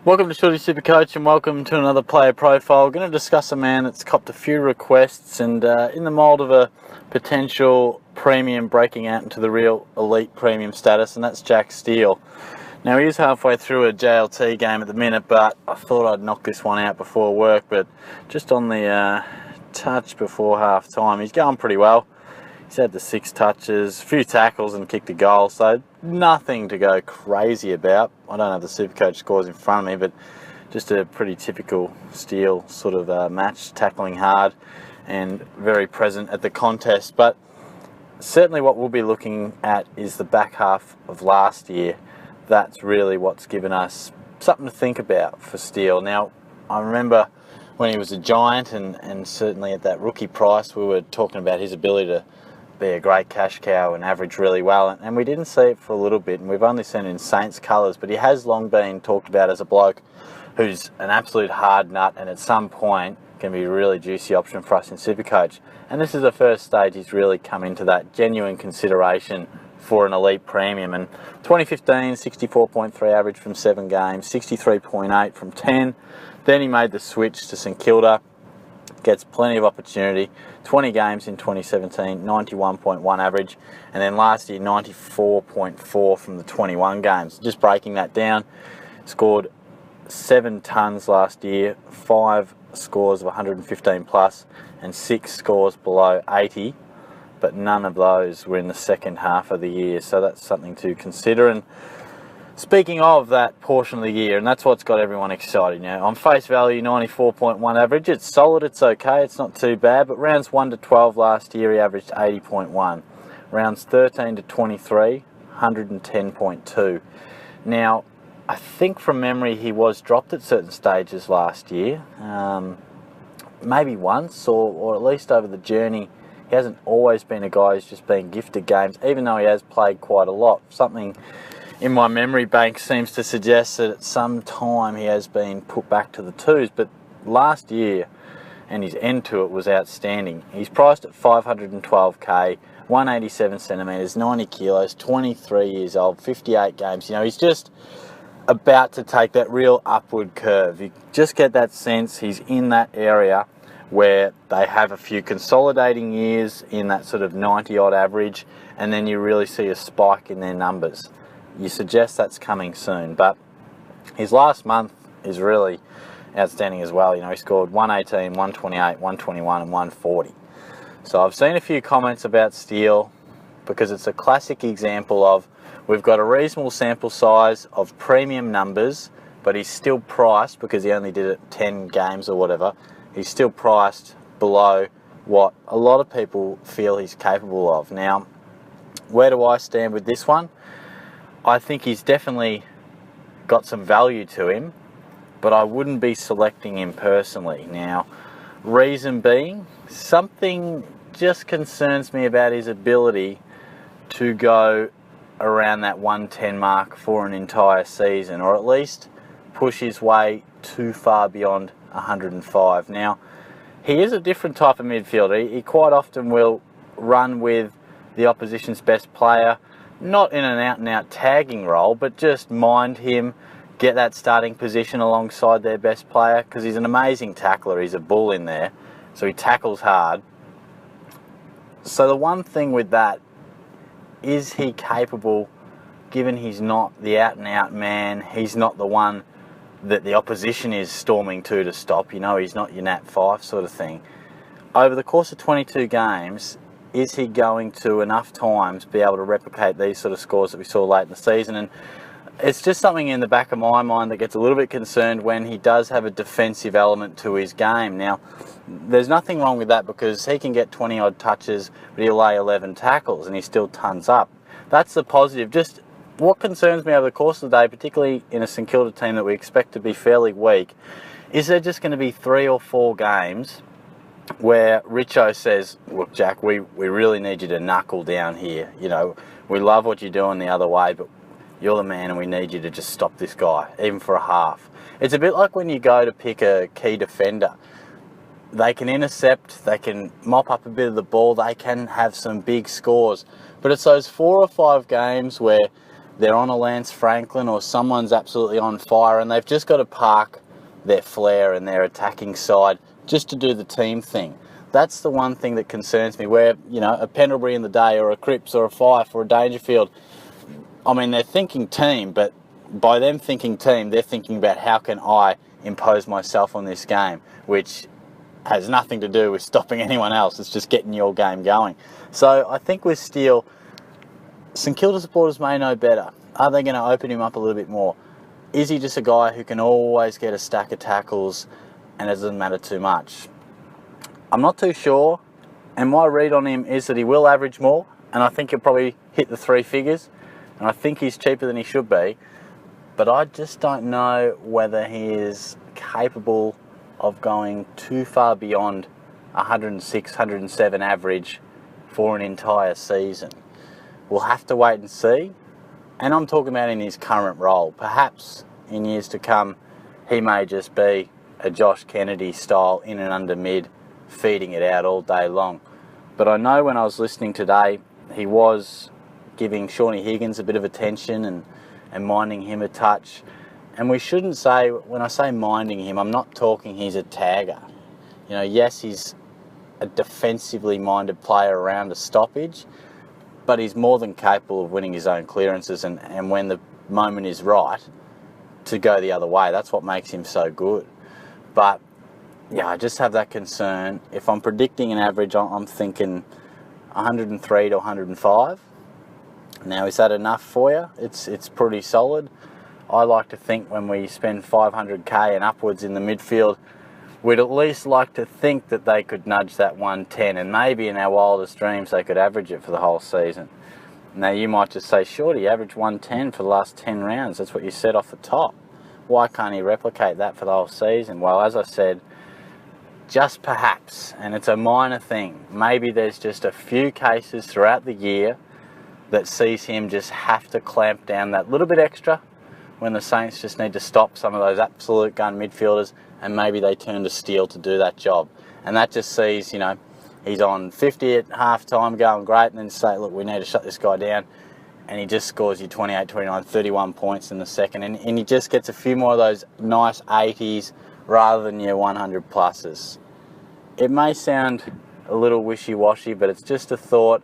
Welcome to SuperCoach and welcome to another player profile. We're going to discuss a man that's copped a few requests and in the mould of a potential premium breaking out into the real elite premium status, and that's Jack Steele. Now, he is halfway through a JLT game at the minute, but I thought I'd knock this one out before work, but just on the touch before half time, he's going pretty well. He's had the 6 touches, a few tackles and kicked a goal, so nothing to go crazy about. I don't have the SuperCoach scores in front of me, but just a pretty typical Steele sort of match, tackling hard and very present at the contest. But certainly what we'll be looking at is the back half of last year. That's really what's given us something to think about for Steele. Now, I remember when he was a Giant and certainly at that rookie price, we were talking about his ability to be a great cash cow and average really well, and we didn't see it for a little bit, and we've only seen it in Saints colours, but he has long been talked about as a bloke who's an absolute hard nut and at some point can be a really juicy option for us in SuperCoach. And this is the first stage he's really come into that genuine consideration for an elite premium. And 2015, 64.3 average from 7 games, 63.8 from 10. Then he made the switch to St Kilda, gets plenty of opportunity, 20 games in 2017, 91.1 average, and then last year 94.4 from the 21 games. Just breaking that down, scored 7 tons last year, 5 scores of 115 plus, and 6 scores below 80, but none of those were in the second half of the year, so that's something to consider. And speaking of that portion of the year, and that's what's got everyone excited. On face value, 94.1 average. It's solid, it's okay, it's not too bad, but rounds 1 to 12 last year, he averaged 80.1. Rounds 13 to 23, 110.2. Now, I think from memory he was dropped at certain stages last year, maybe once, or at least over the journey. He hasn't always been a guy who's just been gifted games, even though he has played quite a lot. Something in my memory bank seems to suggest that at some time he has been put back to the 2s, but last year and his end to it was outstanding. He's priced at 512k, 187 centimetres, 90 kilos, 23 years old, 58 games. He's just about to take that real upward curve. You just get that sense he's in that area where they have a few consolidating years in that sort of 90 odd average, and then you really see a spike in their numbers. You suggest that's coming soon, but his last month is really outstanding as well. He scored 118, 128, 121 and 140. So I've seen a few comments about Steele because it's a classic example of we've got a reasonable sample size of premium numbers, but he's still priced, because he only did it 10 games or whatever, he's still priced below what a lot of people feel he's capable of. Now, where do I stand with this one? I think he's definitely got some value to him, but I wouldn't be selecting him personally. Now, reason being, something just concerns me about his ability to go around that 110 mark for an entire season, or at least push his way too far beyond 105. Now, he is a different type of midfielder. He quite often will run with the opposition's best player, not in an out-and-out tagging role, but just mind him, get that starting position alongside their best player, because he's an amazing tackler. He's a bull in there, so he tackles hard. So the one thing with that, is he capable, given he's not the out-and-out man, he's not the one that the opposition is storming to stop, he's not your Nat 5 sort of thing. Over the course of 22 games, is he going to enough times be able to replicate these sort of scores that we saw late in the season? And it's just something in the back of my mind that gets a little bit concerned when he does have a defensive element to his game. Now, there's nothing wrong with that, because he can get 20 odd touches, but he'll lay 11 tackles and he still tons up. That's the positive. Just what concerns me over the course of the day, particularly in a St Kilda team that we expect to be fairly weak, is there just going to be 3 or 4 games where Richo says, look, Jack, we really need you to knuckle down here. We love what you're doing the other way, but you're the man and we need you to just stop this guy, even for a half. It's a bit like when you go to pick a key defender. They can intercept, they can mop up a bit of the ball, they can have some big scores. But it's those 4 or 5 games where they're on a Lance Franklin or someone's absolutely on fire and they've just got to park their flair and their attacking side just to do the team thing. That's the one thing that concerns me, where, you know, a Pendlebury in the day or a Cripps or a Fife or a Dangerfield, I mean, they're thinking team, but by them thinking team, they're thinking about how can I impose myself on this game, which has nothing to do with stopping anyone else. It's just getting your game going. So I think with Steele, St Kilda supporters may know better. Are they going to open him up a little bit more? Is he just a guy who can always get a stack of tackles and it doesn't matter too much? I'm not too sure, and my read on him is that he will average more, and I think he'll probably hit the 3 figures, and I think he's cheaper than he should be, but I just don't know whether he is capable of going too far beyond 106, 107 average for an entire season. We'll have to wait and see, and I'm talking about in his current role. Perhaps in years to come, he may just be a Josh Kennedy style in and under mid, feeding it out all day long. But I know when I was listening today, he was giving Shawnee Higgins a bit of attention and minding him a touch. And we shouldn't say, when I say minding him, I'm not talking he's a tagger. You know, yes, he's a defensively minded player around a stoppage, but he's more than capable of winning his own clearances and when the moment is right, to go the other way. That's what makes him so good. But yeah, I just have that concern. If I'm predicting an average, I'm thinking 103 to 105. Now, is that enough for you? It's pretty solid. I like to think when we spend 500k and upwards in the midfield, we'd at least like to think that they could nudge that 110, and maybe in our wildest dreams they could average it for the whole season. Now, you might just say, sure, he averaged 110 for the last 10 rounds. That's what you said off the top. Why can't he replicate that for the whole season? Well, as I said, just perhaps, and it's a minor thing, maybe there's just a few cases throughout the year that sees him just have to clamp down that little bit extra when the Saints just need to stop some of those absolute gun midfielders, and maybe they turn to Steele to do that job. And that just sees, you know, he's on 50 at half time going great, and then say, look, we need to shut this guy down, and he just scores you 28, 29, 31 points in the second, and he just gets a few more of those nice 80s rather than your 100 pluses. It may sound a little wishy-washy, but it's just a thought.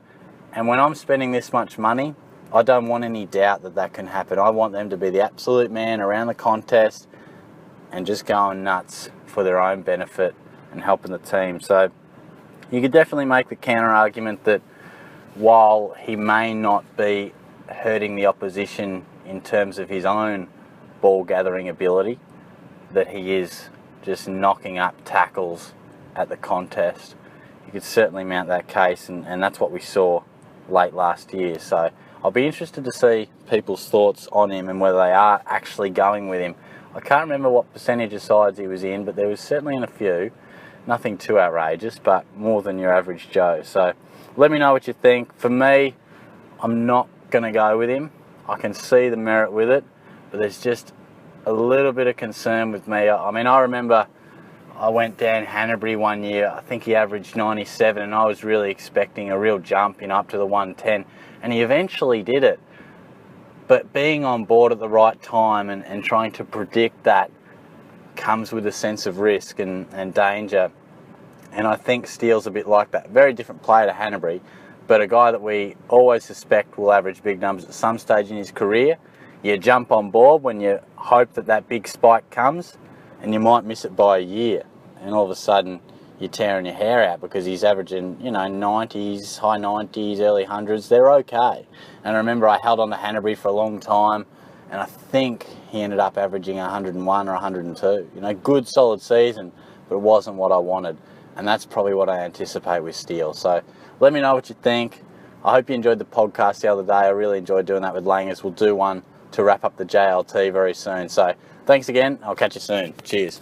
And when I'm spending this much money, I don't want any doubt that that can happen. I want them to be the absolute man around the contest and just going nuts for their own benefit and helping the team. So you could definitely make the counter argument that while he may not be hurting the opposition in terms of his own ball gathering ability, that he is just knocking up tackles at the contest. You could certainly mount that case, and that's what we saw late last year. So I'll be interested to see people's thoughts on him and whether they are actually going with him. I can't remember what percentage of sides he was in, but there was certainly in a few. Nothing too outrageous, but more than your average Joe. So let me know what you think. For me, I'm not going to go with him. I can see the merit with it, but there's just a little bit of concern with me. I mean, I remember I went down Hanbury one year. I think he averaged 97, and I was really expecting a real jump up to the 110, and he eventually did it. But being on board at the right time and trying to predict that comes with a sense of risk and danger. And I think Steele's a bit like that. Very different player to Hanbury, but a guy that we always suspect will average big numbers at some stage in his career. You jump on board when you hope that big spike comes, and you might miss it by a year. And all of a sudden, you're tearing your hair out because he's averaging, 90s, high 90s, early 100s. They're okay. And I remember I held on to Hanbury for a long time, and I think he ended up averaging 101 or 102. Good, solid season, but it wasn't what I wanted. And that's probably what I anticipate with Steele. So let me know what you think. I hope you enjoyed the podcast the other day. I really enjoyed doing that with Langers. We'll do one to wrap up the JLT very soon. So thanks again. I'll catch you soon. Cheers.